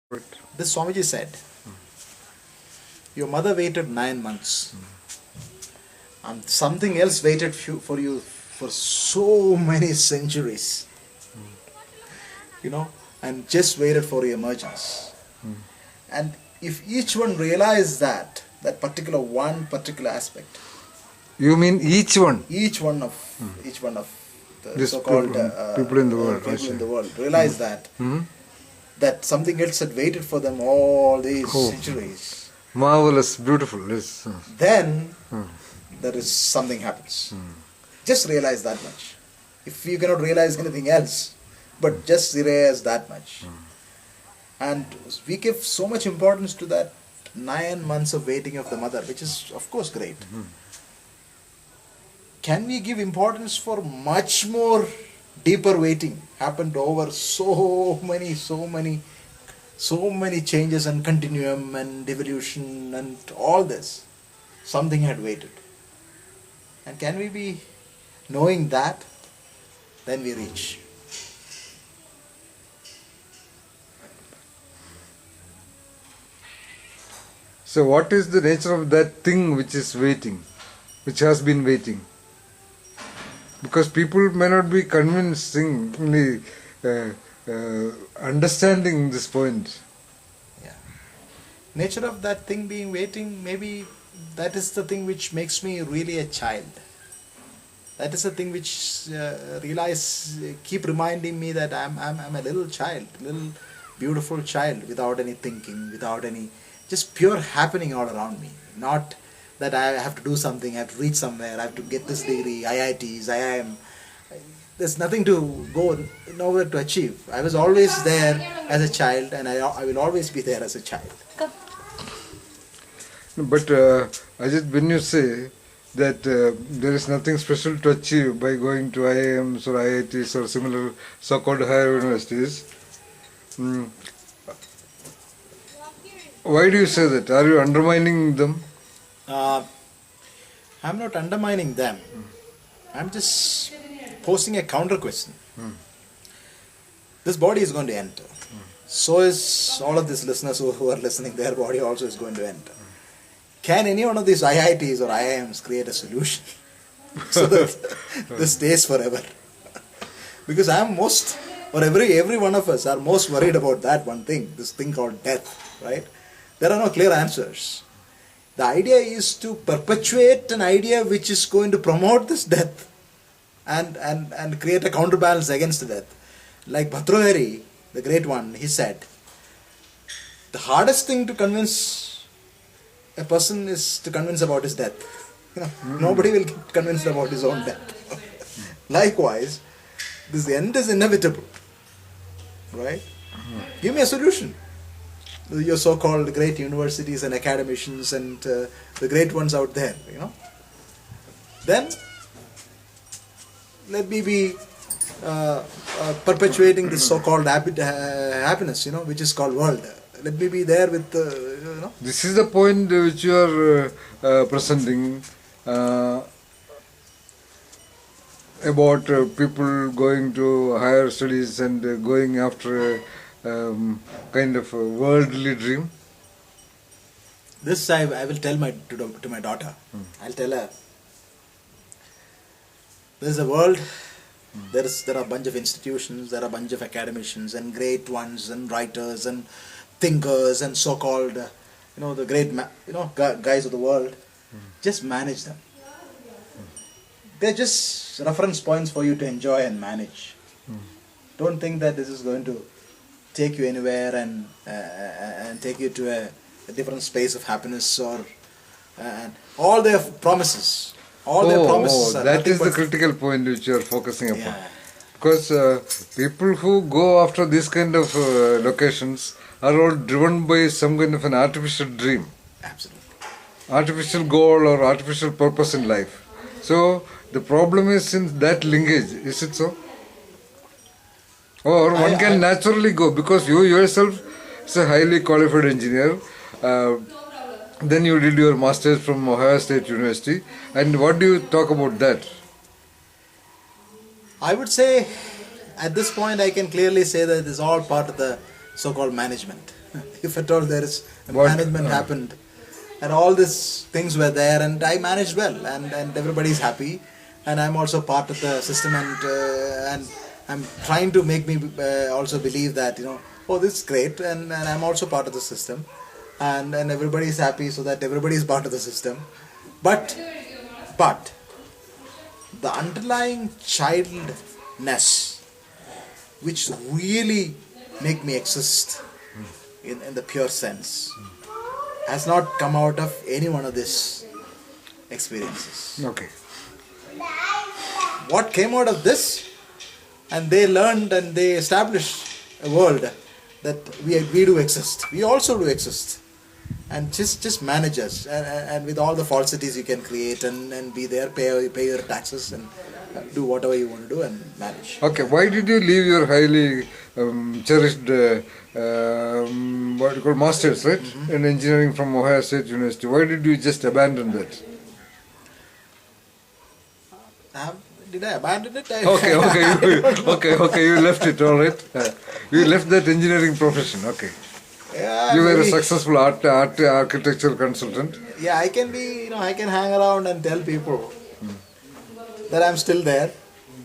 This Swamiji said, your mother waited 9 months and something else waited for you for so many centuries, and just waited for your emergence. And if each one realized that particular aspect. You mean each one? Each one of the so-called people in the world, people in the world realize that something else had waited for them all these centuries. Marvelous, beautiful. Yes. Then there is something happens. Just realize that much. If you cannot realize anything else, but just realize that much. And we give so much importance to that 9 months of waiting of the mother, which is of course great. Can we give importance for much more deeper waiting happened over so many changes and continuum and evolution and all this? Something had waited. And can we be knowing that? Then we reach. So what is the nature of that thing which is waiting, which has been waiting? Because people may not be convincingly understanding this point. Yeah. Nature of that thing being waiting, maybe that is the thing which makes me really a child. That is the thing which keep reminding me that I'm a little child, little beautiful child without any thinking, without any, just pure happening all around me. Not that I have to do something, I have to reach somewhere, I have to get this degree, IITs, IIM. There's nothing to go, nowhere to achieve. I was always there as a child and I will always be there as a child. But Ajith, when you say that there is nothing special to achieve by going to IIMs or IITs or similar so-called higher universities, why do you say that? Are you undermining them? I'm not undermining them. I'm just posing a counter question. This body is going to enter. So is all of these listeners who are listening, their body also is going to enter. Can any one of these IITs or IIMs create a solution so that this stays forever? Because every one of us are most worried about that one thing, this thing called death, right? There are no clear answers. The idea is to perpetuate an idea which is going to promote this death and create a counterbalance against death. Like Bhartrahari, the great one, he said, the hardest thing to convince a person is to convince about his death. Nobody will get convinced about his own death. Likewise, this end is inevitable. Right? Give me a solution. Your so-called great universities and academicians and the great ones out there, Then, let me be perpetuating this so-called happiness, which is called world. Let me be there with, This is the point which you are presenting about people going to higher studies and going after kind of a worldly dream. This I will tell to my daughter. I'll tell her. There's a world. There are a bunch of institutions. There are a bunch of academicians and great ones and writers and thinkers and so-called, the great, guys of the world. Just manage them. They're just reference points for you to enjoy and manage. Don't think that this is going to take you anywhere and take you to a different space of happiness or all their promises. Their promises are that is the critical point which you are focusing upon. Because people who go after these kind of locations are all driven by some kind of an artificial dream. Absolutely. Artificial goal or artificial purpose in life. So the problem is in that linkage, is it so? Or one can naturally go, because you yourself is a highly qualified engineer. Then you did your masters from Ohio State University. And what do you talk about that? I would say, at this point, I can clearly say that it is all part of the so-called management. if at all there is What? management happened, and all these things were there, and I managed well, and everybody is happy, and I'm also part of the system, and I'm trying to make me also believe that, oh, this is great, and I'm also part of the system, and everybody is happy, so that everybody is part of the system, but the underlying childness, which really make me exist in the pure sense, has not come out of any one of these experiences. Okay. What came out of this, and they learned and they established a world that we do exist. We also do exist. And just manage us, and with all the falsities you can create, and be there, pay your taxes, and do whatever you want to do, and manage. Okay, why did you leave your highly cherished what you call masters, right, in engineering from Ohio State University? Why did you just abandon that? Did I abandon it? Okay, you left it, all right. You left that engineering profession, okay. Yeah, You were a maybe. Successful architectural consultant. Yeah, I can be, I can hang around and tell people that I'm still there.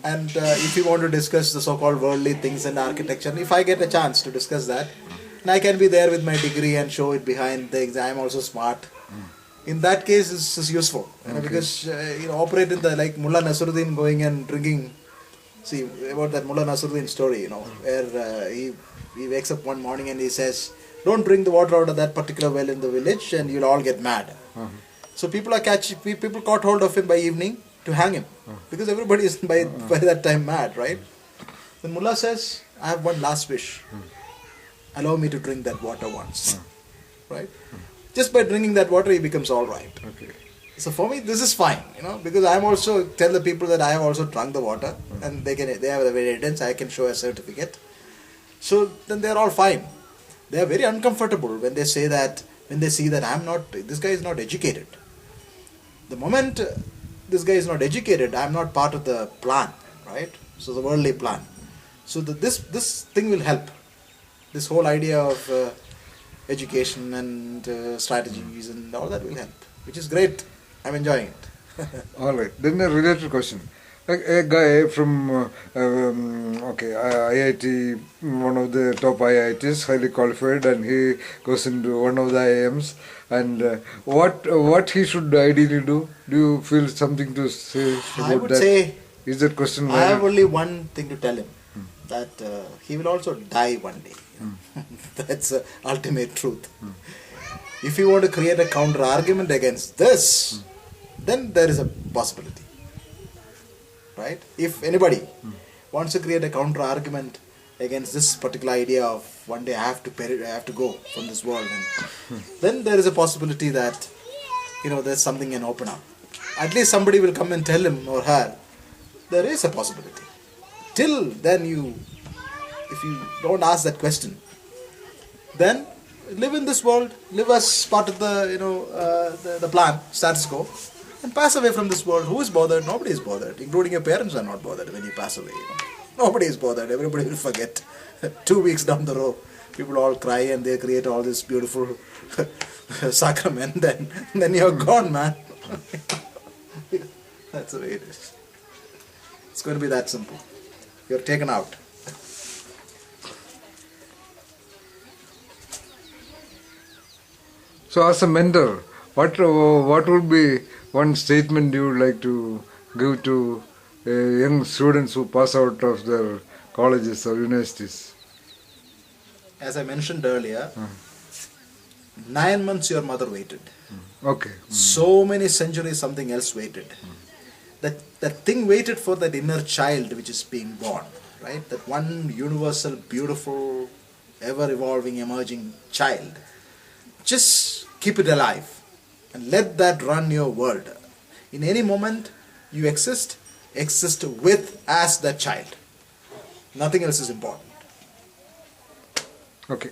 And if you want to discuss the so-called worldly things in architecture, if I get a chance to discuss that, and I can be there with my degree and show it behind things, I'm also smart. In that case, it's useful. Because, operate in the, like Mullah Nasruddin going and drinking. See, about that Mullah Nasruddin story, where he wakes up one morning and he says, don't drink the water out of that particular well in the village and you'll all get mad. So people caught hold of him by evening to hang him. Because everybody is by that time mad, right? Then Mullah says, I have one last wish. Allow me to drink that water once. Right? Just by drinking that water, he becomes all right. Okay. So for me, this is fine, because I'm also tell the people that I have also drunk the water, and they have the evidence. I can show a certificate. So then they are all fine. They are very uncomfortable when they say that, when they see that this guy is not educated. The moment this guy is not educated, I'm not part of the plan, right? So the worldly plan. So this thing will help. This whole idea of education and strategies and all that will help, which is great. I'm enjoying it. All right. Then a related question. A guy from IIT, one of the top IITs, highly qualified, and he goes into one of the IIMs. And what he should ideally do? Do you feel something to say about that? I would say, is that question I have only one thing to tell him, that he will also die one day. That's the ultimate truth. If you want to create a counter argument against this, then there is a possibility. Right? If anybody wants to create a counter argument against this particular idea of one day I have to go from this world, and then there is a possibility that there's something can open up. At least somebody will come and tell him or her there is a possibility. Till then, if you don't ask that question, then live in this world, live as part of the plan, status quo, and pass away from this world. Who is bothered? Nobody is bothered, including your parents are not bothered when you pass away. Nobody is bothered. Everybody will forget. 2 weeks down the road, people all cry and they create all this beautiful sacrament. Then you're gone, man. That's the way it is. It's going to be that simple. You're taken out. So, as a mentor, what would be one statement you would like to give to young students who pass out of their colleges or universities? As I mentioned earlier, 9 months your mother waited. Okay. So many centuries something else waited. That thing waited for that inner child which is being born, right? That one universal, beautiful, ever-evolving, emerging child. Just keep it alive and let that run your world. In any moment you exist with as that child. Nothing else is important. Okay.